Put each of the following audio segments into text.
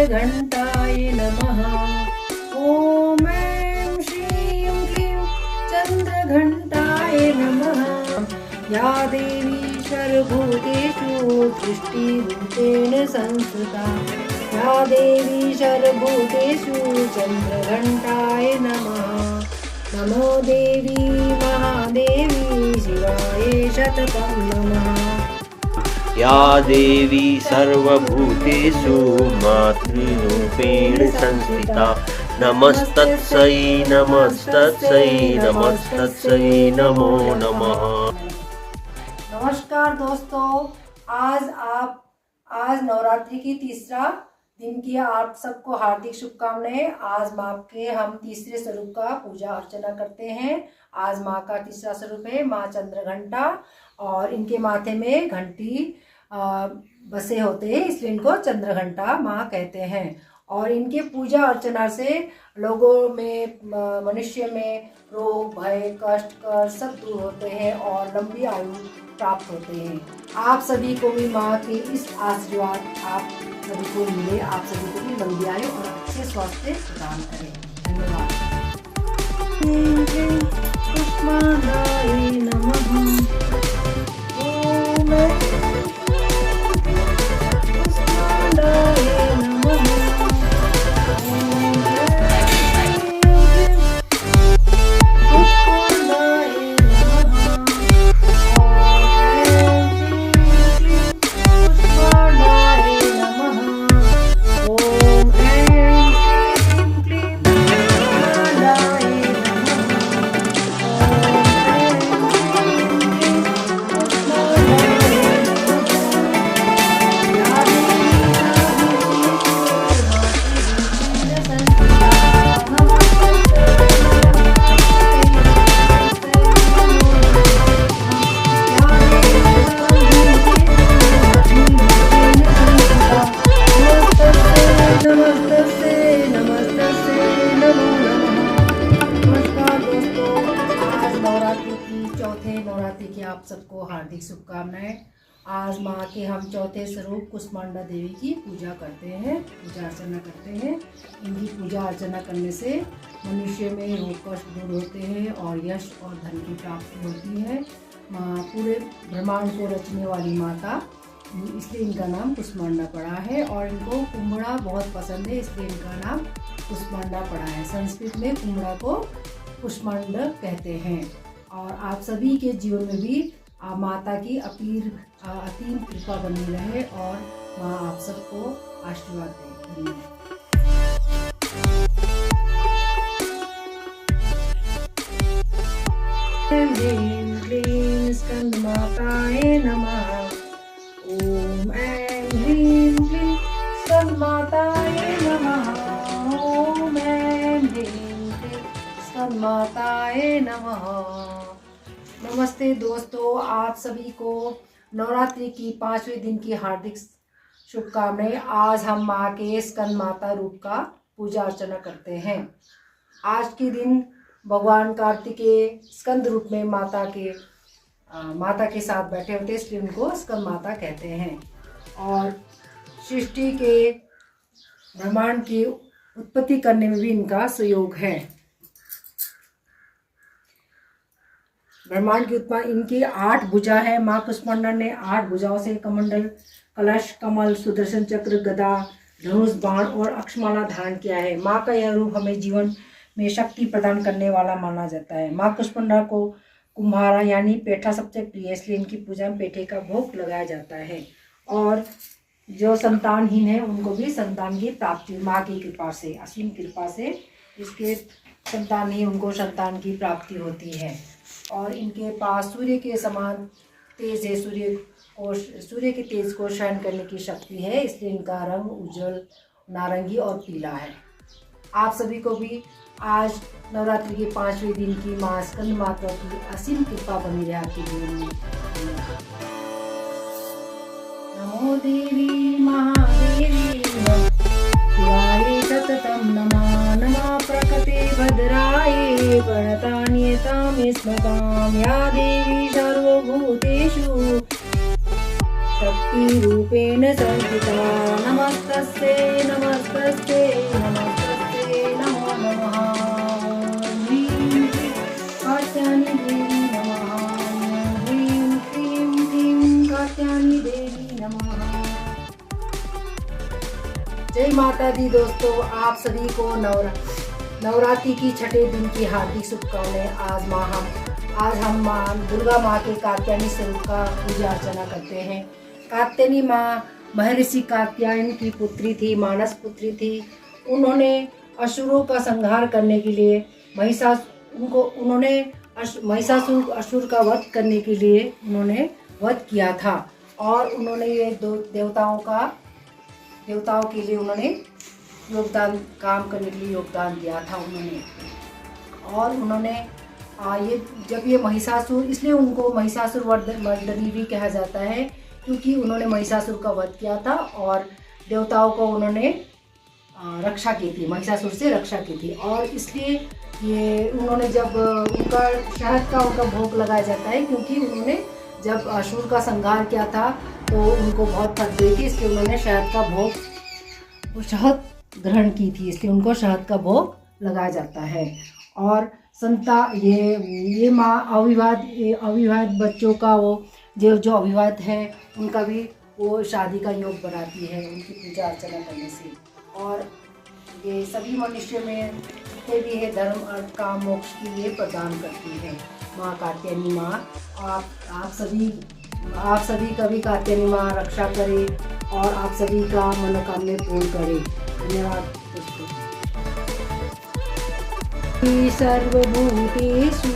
चन्द्रघण्टाय नमः। ॐ ऐं श्रीं क्लीं चन्द्रघण्टाय नमः। या देवी सर्वभूतेषु सृष्टिरूपेण संस्थिता, या देवी सर्वभूतेषु चन्द्रघण्टाय नमः। नमो देवी महादेवी शिवाय शततं नमः। या देवी सर्वभूतेषु मातृरूपेण संस्थिता, नमस्तस्यै नमस्तस्यै नमस्तस्यै नमो नमः। नमस्कार दोस्तों, आज नवरात्रि की तीसरा दिन की आप सबको हार्दिक शुभकामनाएं। आज माँ के हम तीसरे स्वरूप का पूजा अर्चना करते हैं। आज माँ का तीसरा स्वरूप है माँ चंद्रघंटा, और इनके माथे में घंटी बसे होते हैं, इसलिए इनको चंद्रघंटा माँ कहते हैं। और इनके पूजा अर्चना से लोगों में, मनुष्य में रोग भय कष्ट कर सब दूर होते हैं और लंबी आयु प्राप्त होते हैं। आप सभी को भी माँ के इस आशीर्वाद आप सभी को मिले, आप सभी को भी लंबी आयु और अच्छे स्वास्थ्य प्रदान करें। धन्यवाद। चौथे नवरात्रि की आप सबको हार्दिक शुभकामनाएं। आज माँ के हम चौथे स्वरूप कुष्मांडा देवी की पूजा करते हैं, पूजा अर्चना करते हैं। इनकी पूजा अर्चना करने से मनुष्य में रोग कष्ट दूर होते हैं और यश और धन की प्राप्ति होती है। माँ पूरे ब्रह्मांड को रचने वाली माता, इसलिए इनका नाम कुष्मांडा पड़ा है। और इनको कुम्भड़ा बहुत पसंद है, इसलिए इनका नाम कुष्मांडा पड़ा है। संस्कृत में कुम्भड़ा को कुष्मांड कहते हैं। और आप सभी के जीवन में भी माता की अतीम कृपा बनी रहे और माँ आप सबको आशीर्वाद दे। धन्यवाद। स्कंदमाताय नमः। ओम ऐं ह्रीं क्लीं स्कंदमाताय नमः। ओम ऐं ह्रीं क्लीं स्कंदमाताय नमः। नमस्ते दोस्तों, आप सभी को नवरात्रि की 5वें दिन की हार्दिक शुभकामनाएं। आज हम माँ के स्कंद माता रूप का पूजा अर्चना करते हैं। आज के दिन भगवान कार्तिकेय स्कंद रूप में माता के साथ बैठे होते हैं, इसलिए उनको स्कंद माता कहते हैं। और सृष्टि के ब्रह्मांड की उत्पत्ति करने में भी इनका सहयोग है। ब्रह्मांड की उत्पत्ति, इनकी 8 भुजा है। माँ कुष्मांडा ने 8 भुजाओं से कमंडल, कलश, कमल, सुदर्शन चक्र, गदा, धनुष, बाण और अक्षमाला धारण किया है। माँ का यह रूप हमें जीवन में शक्ति प्रदान करने वाला माना जाता है। माँ कुष्मांडा को कुम्हारा यानी पेठा सबसे प्रिय है, इसलिए इनकी पूजा में पेठे का भोग लगाया जाता है। और जो संतानहीन है उनको भी संतान की प्राप्ति माँ की कृपा से, असीम कृपा से इसके संतान ही उनको संतान की प्राप्ति होती है। और इनके पास सूर्य के समान तेज है, सूर्य के तेज को सहन करने की शक्ति है, इसलिए इनका रंग उज्जवल नारंगी और पीला है। आप सभी को भी आज नवरात्रि के 5वें दिन की माँ स्कंद माता की असीम कृपा बनी रहे आपके जीवन में। नमो देवी महादेवी शिवाय सततं नमः। नमः प्रकृते भद्राय प्रणतान्यतां स्मतां। या देवी सर्वभूतेषु रूपेण संस्थिता नमस्तस्यै नमस्तस्यै नमस्तस्यै नमो नमः ह्रीं कात्यायनी देवी नमः ह्रीं क्लीं क्लीं कात्यायनी देवी नमः। जय माता दी दोस्तों, आप सभी को नवरात्रि की छठे दिन की हार्दिक शुभकामनाएं। आज हम माँ दुर्गा माँ के कात्यायनी स्वरूप का पूजा अर्चना करते हैं। कात्यायनी माँ महर्षि कात्यायन की पुत्री थी, मानस पुत्री थी। उन्होंने असुरों का संहार करने के लिए महिषासुर असुर का वध करने के लिए उन्होंने वध किया था। और उन्होंने ये देवताओं के लिए उन्होंने काम करने के लिए योगदान दिया था उन्होंने। और उन्होंने जब ये महिषासुर, इसलिए उनको महिषासुर मर्दनी भी कहा जाता है, क्योंकि उन्होंने महिषासुर का वध किया था और देवताओं को उन्होंने रक्षा की थी, महिषासुर से रक्षा की थी। और इसलिए ये उन्होंने जब उनका शहद का भोग लगाया जाता है, क्योंकि उन्होंने जब असुर का संहार किया था तो उनको बहुत थक गई थी, इसलिए उन्होंने शहद ग्रहण की थी, इसलिए उनको शहद का भोग लगाया जाता है। और ये माँ अविवाहित बच्चों का जो अविवाहित है उनका भी वो शादी का योग बनाती है उनकी पूजा अर्चना करने से। और ये सभी मनुष्य में जितने भी है धर्म अर्थ काम मोक्ष की ये प्रदान करती है माँ कात्यायनी माँ। आप सभी का भी कात्यायनी माँ रक्षा करे और आप सभी का मनोकामना पूर्ण करे। धन्यवाद दोस्तों। सर्वभूतेषु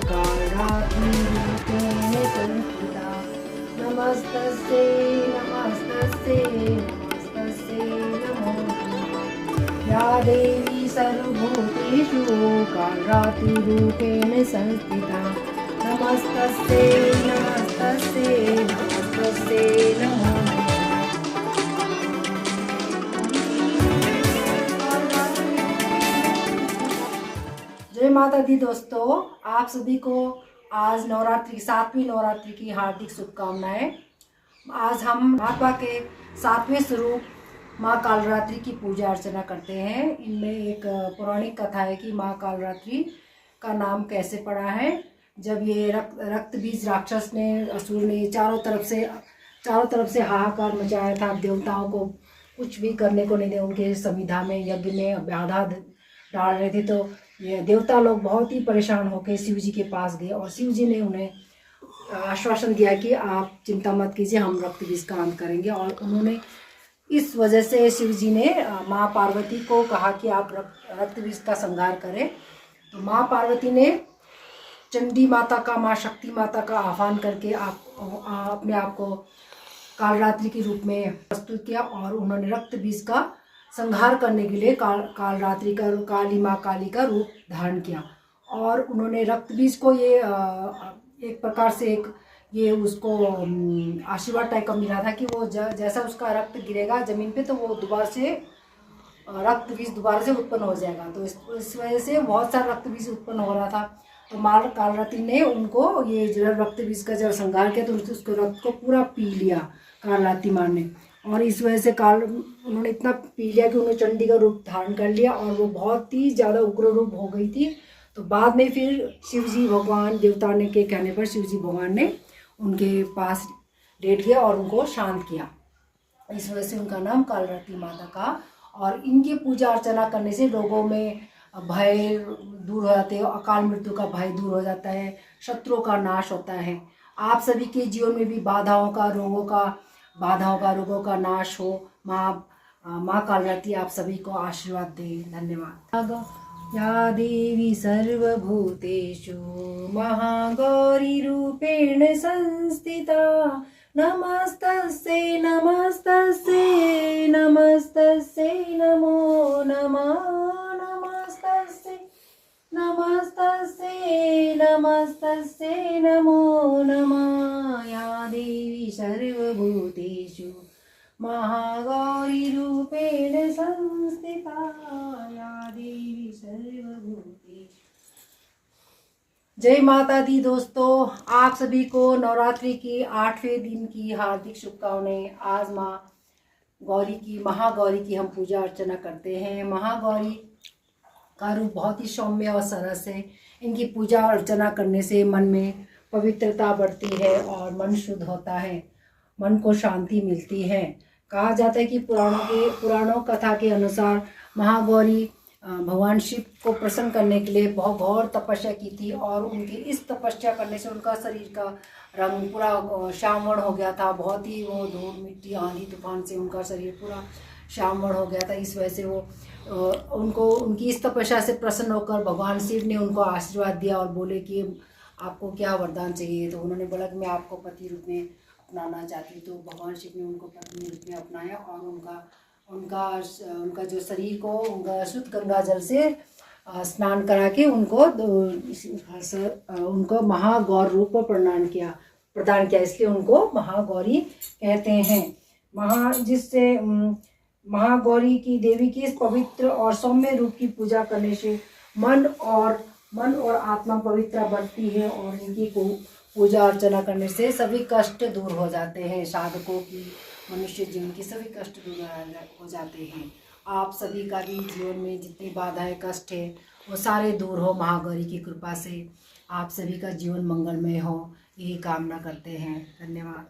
कालातीतेन संस्थिता नमस्तस्यै नमस्तस्यै नमस्तस्यै नमो नमः। या देवी सर्वभूतेषु कालातीरूपेण संस्थिता नमस्तस्यै नमस्तस्यै नमस्तस्यै नमो नमः। जय माता दी दोस्तों, आप सभी को आज सातवीं नवरात्रि की हार्दिक शुभकामनाएं। आज हम माता के 7वें स्वरूप माँ कालरात्रि की पूजा अर्चना करते हैं। इनमें एक पौराणिक कथा है कि माँ कालरात्रि का नाम कैसे पड़ा है। जब ये रक्त बीज राक्षस ने, असुर ने चारों तरफ से हाहाकार मचाया था, देवताओं को कुछ भी करने को नहीं दे, उनके संविधा में यज्ञ में बाधा डाल रहे थे। तो ये देवता लोग बहुत ही परेशान होकर शिव जी के पास गए और शिव जी ने उन्हें आश्वासन दिया कि आप चिंता मत कीजिए, हम रक्त बीज का अंत करेंगे। और उन्होंने इस वजह से शिव जी ने माँ पार्वती को कहा कि आप रक्त बीज का संहार करें। तो माँ पार्वती ने चंडी माता का, माँ शक्ति माता का आह्वान करके अपने आप को कालरात्रि के रूप में प्रस्तुत किया और उन्होंने रक्त बीज का संहार करने के लिए कालरात्रि का काली माँ काली का रूप धारण किया। और उन्होंने रक्त बीज को ये एक प्रकार से ये उसको आशीर्वाद टाइप का मिला था कि वो जैसा उसका रक्त गिरेगा जमीन पे तो वो रक्त बीज दोबारा से उत्पन्न हो जाएगा। तो इस वजह से बहुत सारा रक्त बीज उत्पन्न हो रहा था। तो माँ कालरात्रि ने उनको ये रक्त बीज का जब संहार किया तो उसको रक्त को पूरा पी लिया कालरात्रि माँ ने। और इस वजह से उन्होंने इतना पी लिया कि उन्होंने चंडी का रूप धारण कर लिया और वो बहुत ही ज़्यादा उग्र रूप हो गई थी। तो बाद में फिर शिवजी भगवान देवता ने के कहने पर शिवजी भगवान ने उनके पास लेट गया और उनको शांत किया। इस वजह से उनका नाम कालरात्रि माता का। और इनकी पूजा अर्चना करने से लोगों में भय दूर हो जाते हैं, अकाल मृत्यु का भय दूर हो जाता है, शत्रुओं का नाश होता है। आप सभी के जीवन में भी बाधाओं का रोगों का नाश हो। माँ कालरात्रि आप सभी को आशीर्वाद दे। धन्यवाद। या देवी सर्वभूतेषु महागौरी रूपेण संस्थिता नमस्तस्यै नमस्तस्यै नमस्तस्यै नमो नमः नमस्तस्यै नमस्तस्यै नमस्तस्यै नमो नमः। या देवी सर्वभूतेषु महागौरी रूपेण संस्थिता या देवी सर्वभूतेषु। जय माता दी दोस्तों, आप सभी को नवरात्रि की 8वें दिन की हार्दिक शुभकामनाएं। आज माँ गौरी की, महागौरी की हम पूजा अर्चना करते हैं। महागौरी का रूप बहुत ही सौम्य और सरस है। इनकी पूजा अर्चना करने से मन में पवित्रता बढ़ती है और मन शुद्ध होता है, मन को शांति मिलती है। कहा जाता है कि पुराणों कथा के अनुसार महागौरी भगवान शिव को प्रसन्न करने के लिए बहुत घोर तपस्या की थी और उनकी इस तपस्या करने से उनका शरीर का रंग पूरा श्यामवर्ण हो गया था। बहुत ही वो धूल मिट्टी आंधी तूफान से उनका शरीर पूरा श्यामवर्ण हो गया था। इस वजह से वो उनकी इस तपस्या से प्रसन्न होकर भगवान शिव ने उनको आशीर्वाद दिया और बोले कि आपको क्या वरदान चाहिए। तो उन्होंने बोला कि मैं आपको पति रूप में अपनाना चाहती हूँ। तो भगवान शिव ने उनको पत्नी रूप में अपनाया और उनका जो शरीर को उनका शुद्ध गंगा जल से स्नान करा के उनको महागौर रूप प्रदान किया। इसलिए उनको महागौरी कहते हैं। जिससे महागौरी की देवी की इस पवित्र और सौम्य रूप की पूजा करने से मन और आत्मा पवित्र बढ़ती है और इनकी पूजा अर्चना करने से सभी कष्ट दूर हो जाते हैं। साधकों की, मनुष्य जीवन के सभी कष्ट दूर हो जाते हैं। आप सभी का भी जीवन में जितनी बाधाएं, कष्ट है, वो सारे दूर हो महागौरी की कृपा से। आप सभी का जीवन मंगलमय हो, यही कामना करते हैं। धन्यवाद।